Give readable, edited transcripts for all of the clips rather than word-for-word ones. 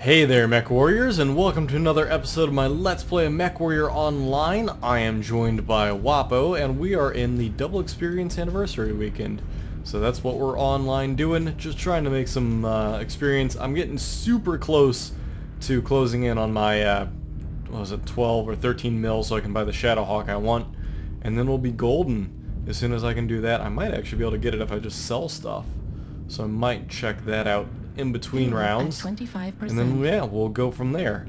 Hey there, Mech Warriors, and welcome to another episode of my Let's Play MechWarrior Online. I am joined by Wapo, and we are in the Double Experience Anniversary Weekend. So that's what we're online doing, just trying to make some experience. I'm getting super close to closing in on my, what was it, 12 or 13 mil, so I can buy the Shadowhawk I want. And then we'll be golden. As soon as I can do that, I might actually be able to get it if I just sell stuff. So I might check that out in between rounds, 25%. And then yeah, we'll go from there.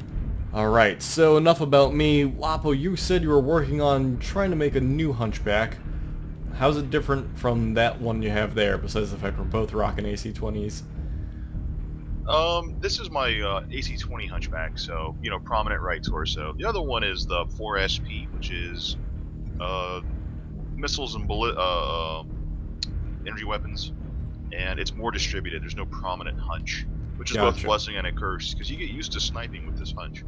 Alright, so enough about me. Wapo, you said you were working on trying to make a new Hunchback. How's it different from that one you have there, besides the fact we're both rocking AC-20s? This is my AC-20 Hunchback, so, you know, prominent right torso. The other one is the 4SP, which is missiles and bullet energy weapons. And it's more distributed. There's no prominent hunch, which is both a blessing and a curse, because you get used to sniping with this hunch.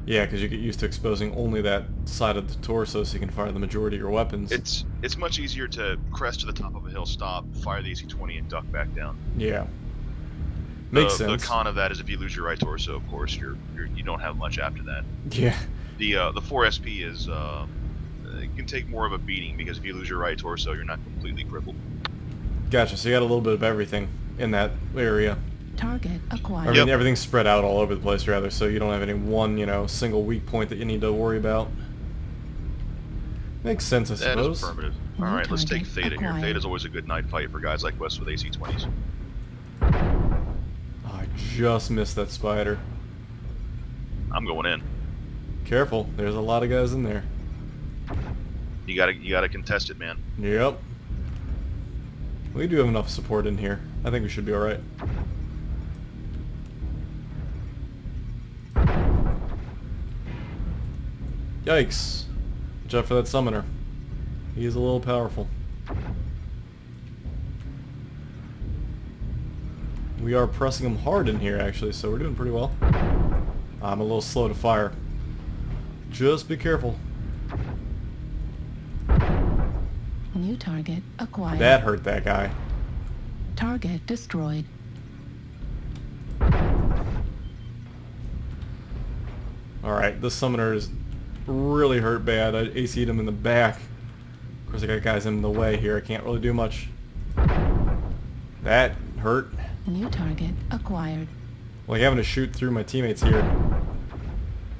Yeah, because you get used to exposing only that side of the torso so you can fire the majority of your weapons. It's much easier to crest to the top of a hill, stop, fire the AC-20, and duck back down. Yeah. Makes sense. The con of that is if you lose your right torso, of course, you don't have much after that. Yeah. The 4SP is it can take more of a beating, because if you lose your right torso, you're not completely crippled. Gotcha, so you got a little bit of everything in that area. Target acquired. I mean, everything's spread out all over the place, rather, so you don't have any one, you know, single weak point that you need to worry about. Makes sense, I suppose. That is affirmative. Alright, let's take Theta here. Theta's always a good night fight for guys like us with AC-20s. Oh, I just missed that spider. I'm going in. Careful, there's a lot of guys in there. You gotta contest it, man. Yep. We do have enough support in here. I think we should be alright. Yikes. Watch out for that summoner. He is a little powerful. We are pressing him hard in here, actually, so we're doing pretty well. I'm a little slow to fire. Just be careful. New target acquired. That hurt that guy. Target destroyed. Alright, this summoner is really hurt bad. I AC'd him in the back. Of course I got guys in the way here. I can't really do much. That hurt. New target acquired. Like having to shoot through my teammates here.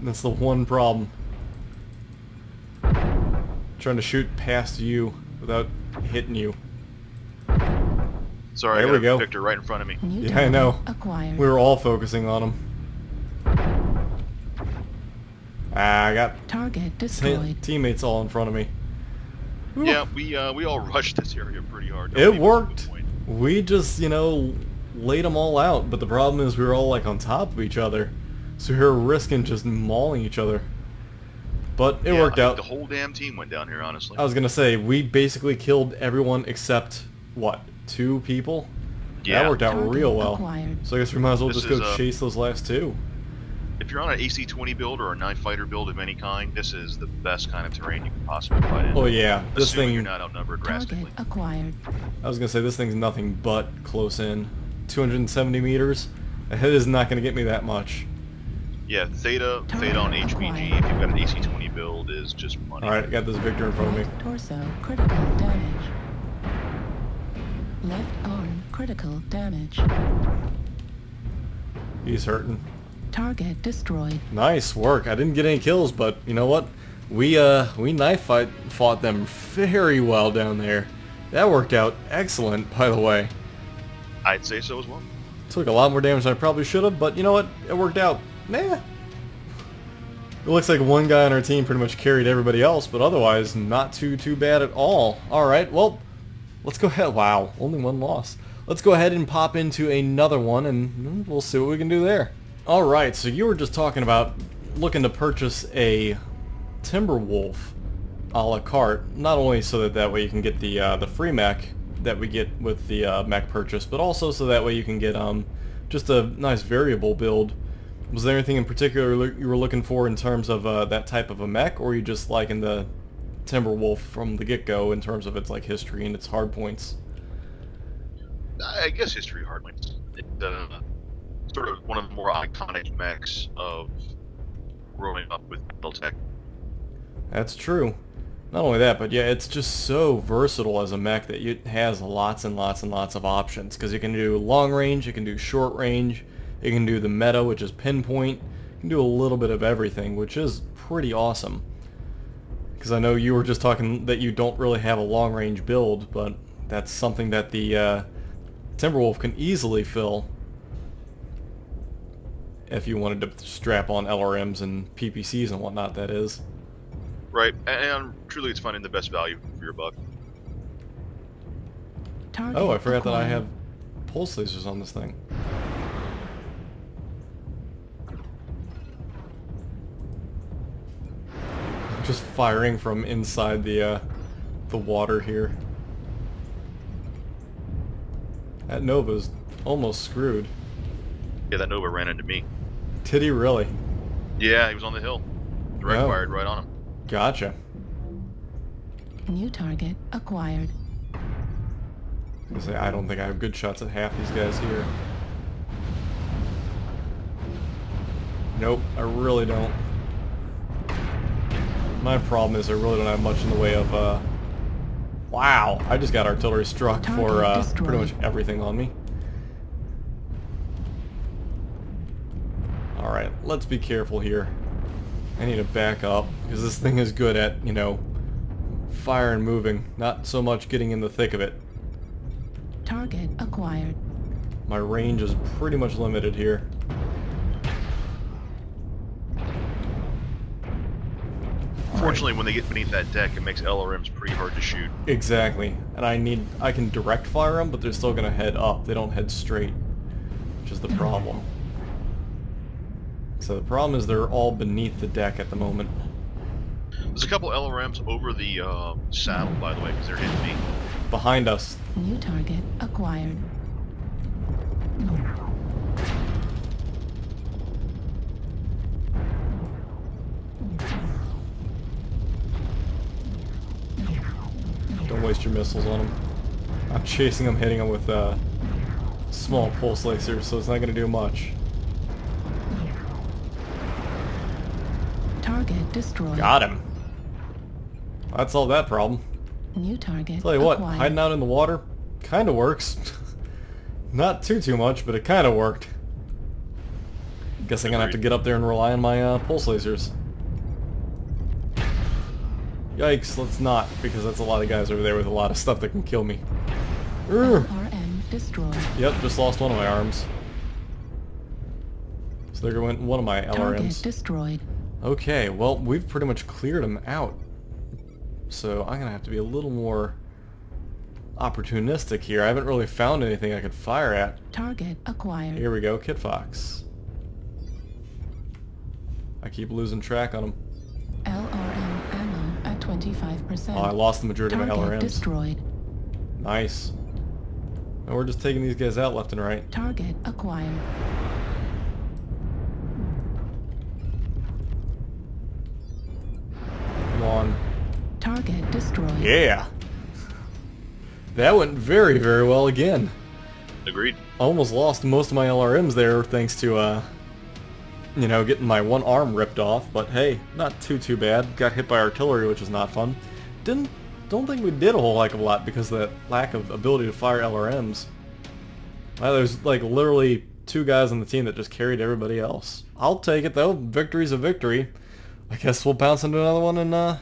That's the one problem. Trying to shoot past you without hitting you. Sorry, there we go. Victor right in front of me. Yeah, I know. Acquired. We were all focusing on him. I got target destroyed. Teammates all in front of me. Whew. Yeah, we all rushed this area pretty hard. It worked. We just, you know, laid them all out, but the problem is we were all like on top of each other, so we were risking just mauling each other. But it worked out. The whole damn team went down here, honestly. I was gonna say, we basically killed everyone except, what, 2 people? Yeah. That worked out real well. Acquired. So I guess we might as well just go chase those last 2. If you're on an AC-20 build or a knife fighter build of any kind, this is the best kind of terrain you can possibly fight in. Oh yeah, this thing. You're not outnumbered drastically. Target acquired. I was gonna say this thing's nothing but close in. 270 meters. It is not gonna get me that much. Yeah, Theta on HPG, if you've got an AC-20 build, is just money. Alright, I got this Victor in front of me. Torso, critical damage. Left arm, critical damage. He's hurting. Target destroyed. Nice work. I didn't get any kills, but you know what? We knife fought them very well down there. That worked out excellent, by the way. I'd say so as well. Took a lot more damage than I probably should have, but you know what? It worked out. Nah. It looks like one guy on our team pretty much carried everybody else, but otherwise not too bad at all. Alright, well, let's go ahead. Wow, only one loss. Let's go ahead and pop into another one, and we'll see what we can do there. Alright, so you were just talking about looking to purchase a Timberwolf a la carte, not only so that way you can get the free mech that we get with the mech purchase, but also so that way you can get just a nice variable build. Was there anything in particular you were looking for in terms of that type of a mech, or are you just liking the Timberwolf from the get-go in terms of its like history and its hard points? I guess history hard points. sort of one of the more iconic mechs of growing up with Battletech. That's true. Not only that, but yeah, it's just so versatile as a mech that it has lots and lots and lots of options. Because you can do long range, you can do short range, you can do the meta, which is pinpoint. You can do a little bit of everything, which is pretty awesome. Because I know you were just talking that you don't really have a long range build, but that's something that the Timberwolf can easily fill if you wanted to strap on LRMs and PPCs and whatnot, that is. Right, and truly it's finding the best value for your buck. Target Oh, I forgot that I acquired. have pulse lasers on this thing. I'm just firing from inside the water here. That Nova's almost screwed. Yeah, that Nova ran into me. Did he really? Yeah, he was on the hill. Direct Oh. fired right on him. Gotcha. New target acquired. I was gonna say, I don't think I have good shots at half these guys here. Nope, I really don't. My problem is I really don't have much in the way of, wow, I just got artillery struck for, Target pretty much destroyed. everything on me. Alright, let's be careful here. I need to back up, because this thing is good at, you know, fire and moving, not so much getting in the thick of it. Target acquired. My range is pretty much limited here. Fortunately, when they get beneath that deck, it makes LRMs pretty hard to shoot. Exactly, and I can direct fire them, but they're still gonna head up. They don't head straight, which is the problem. So the problem is they're all beneath the deck at the moment. There's a couple LRMs over the saddle, by the way, because they're hitting me. Behind us. New target acquired. Don't waste your missiles on them. I'm chasing them, hitting them with small pulse lasers, so it's not gonna do much. Target destroyed. Got him. That solved that problem. New target Tell you what, acquired. hiding out in the water kind of works. Not too much, but it kind of worked. Guess I'm gonna have to get up there and rely on my pulse lasers. Yikes, let's not, because that's a lot of guys over there with a lot of stuff that can kill me. Urgh. RM destroyed. Yep, just lost one of my arms. So there went one of my Target LRMs. destroyed. Okay, well, we've pretty much cleared them out. So I'm gonna have to be a little more opportunistic here. I haven't really found anything I could fire at. Target acquired. Here we go, Kit Fox. I keep losing track on them. LRM ammo at 25%. Oh, I lost the majority of my Target LRMs. destroyed. Nice. And we're just taking these guys out left and right. Target acquired. Come on. Target destroyed. Yeah! That went very, very well again. Agreed. Almost lost most of my LRMs there thanks to, you know, getting my one arm ripped off, but hey, not too bad. Got hit by artillery, which is not fun. Don't think we did a whole heck of a lot because of that lack of ability to fire LRMs. There's like literally 2 guys on the team that just carried everybody else. I'll take it though. Victory's a victory. I guess we'll bounce into another one and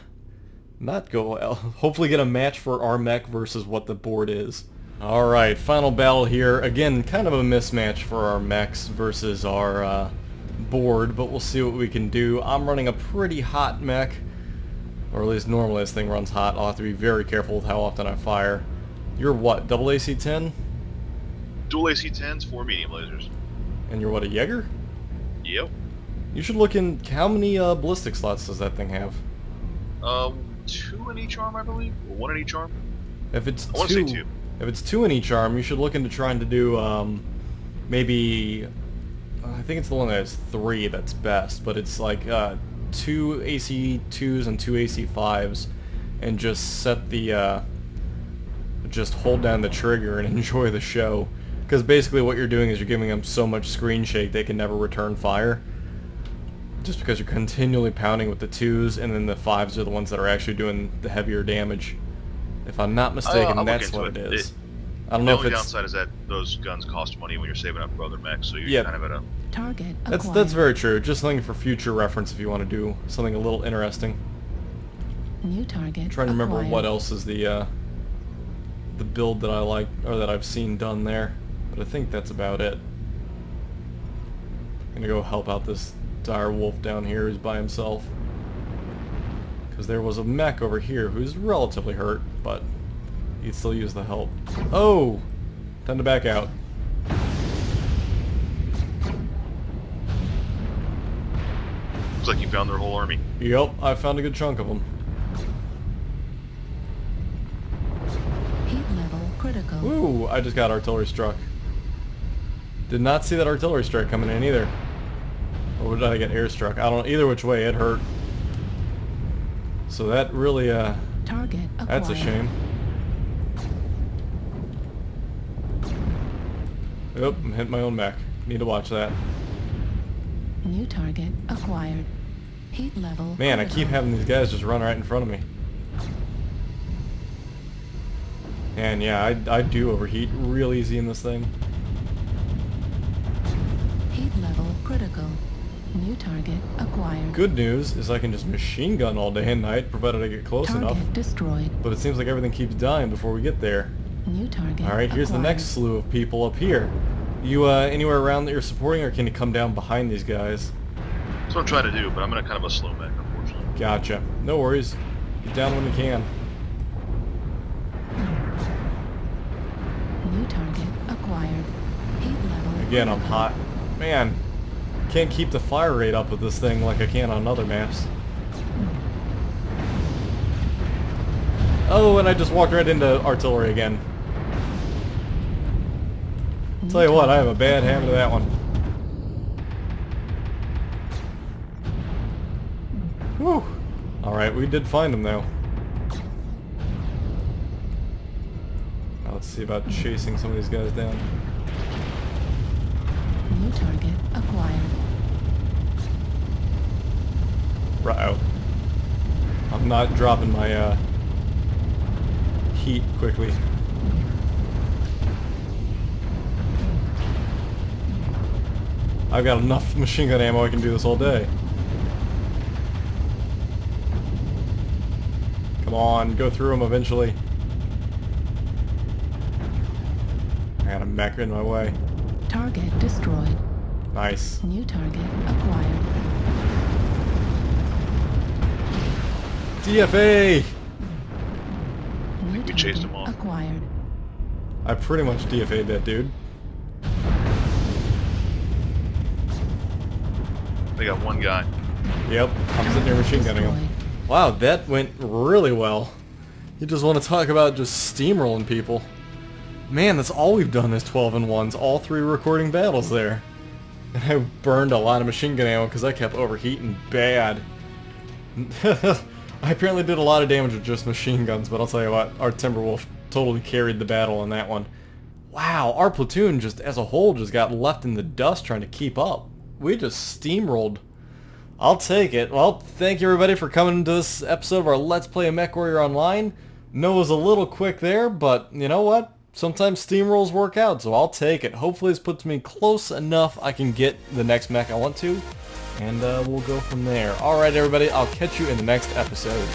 not go well. Hopefully get a match for our mech versus what the board is. Alright, final battle here. Again, kind of a mismatch for our mechs versus our board, but we'll see what we can do. I'm running a pretty hot mech, or at least normally this thing runs hot. I'll have to be very careful with how often I fire. You're what, double AC-10? Dual AC-10s, 4 medium lasers. And you're what, a Jaeger? Yep. You should look in, how many ballistic slots does that thing have? 2 in each arm, I believe? Or 1 in each arm? If it's I want to say 2. If it's 2 in each arm, you should look into trying to do, maybe, I think it's the one that has 3 that's best, but it's like, 2 AC2s and 2 AC5s, and just set the, just hold down the trigger and enjoy the show. Because basically what you're doing is you're giving them so much screen shake they can never return fire. Just because you're continually pounding with the 2s, and then the 5s are the ones that are actually doing the heavier damage. If I'm not mistaken, that's what it is. I don't know if it's... The downside is that those guns cost money when you're saving up for other mechs, so you're kind of at a... Target acquired. That's very true. Just something for future reference if you want to do something a little interesting. New target. I'm trying to remember acquired. what else is the build that I like, or that I've seen done there. But I think that's about it. I'm gonna go help out this dire wolf down here who's by himself. Because there was a mech over here who's relatively hurt, but he'd still use the help. Oh! Time to back out. Looks like you found their whole army. Yep, I found a good chunk of them. Heat level critical. Ooh, I just got artillery struck. Did not see that artillery strike coming in either. Or did I get air struck? I don't know. Either which way, it hurt. So that really, Target acquired. that's a shame. Oop, I'm hitting my own mech. Need to watch that. New target acquired. Heat level Man, I critical. keep having these guys just run right in front of me. And yeah, I do overheat real easy in this thing. Heat level critical. New target acquired. Good news is I can just machine gun all day and night, provided I get close enough. Target destroyed. But it seems like everything keeps dying before we get there. New target Alright, here's the acquired. next slew of people up here. You anywhere around that you're supporting, or can you come down behind these guys? That's what I'm trying to do, but I'm in a kind of a slow mech, unfortunately. Gotcha. No worries. Get down when you can. New target acquired. Heat level Again, I'm critical. hot. Man, can't keep the fire rate up with this thing like I can on other maps. Oh, and I just walked right into artillery again. Tell you what, I have a bad habit of that one. Whew. Alright, we did find him though. Now let's see about chasing some of these guys down. New target acquired. Uh-oh. I'm not dropping my heat quickly. I've got enough machine gun ammo I can do this all day. Come on, go through them eventually. I got a mech in my way. Target destroyed. Nice. New target acquired. DFA! New We chased target him off. acquired. I pretty much DFA'd that dude. They got one guy. Yep, I'm sitting here machine gunning him. Destroyed. Wow, that went really well. You just want to talk about just steamrolling people. Man, that's all we've done is 12-1s, all 3 recording battles there. And I burned a lot of machine gun ammo because I kept overheating bad. I apparently did a lot of damage with just machine guns, but I'll tell you what, our Timberwolf totally carried the battle on that one. Wow, our platoon just as a whole just got left in the dust trying to keep up. We just steamrolled. I'll take it. Well, thank you everybody for coming to this episode of our Let's Play a MechWarrior Online. No, it was a little quick there, but you know what? Sometimes steamrolls work out, so I'll take it. Hopefully this puts me close enough I can get the next mech I want to, and we'll go from there. Alright everybody, I'll catch you in the next episode.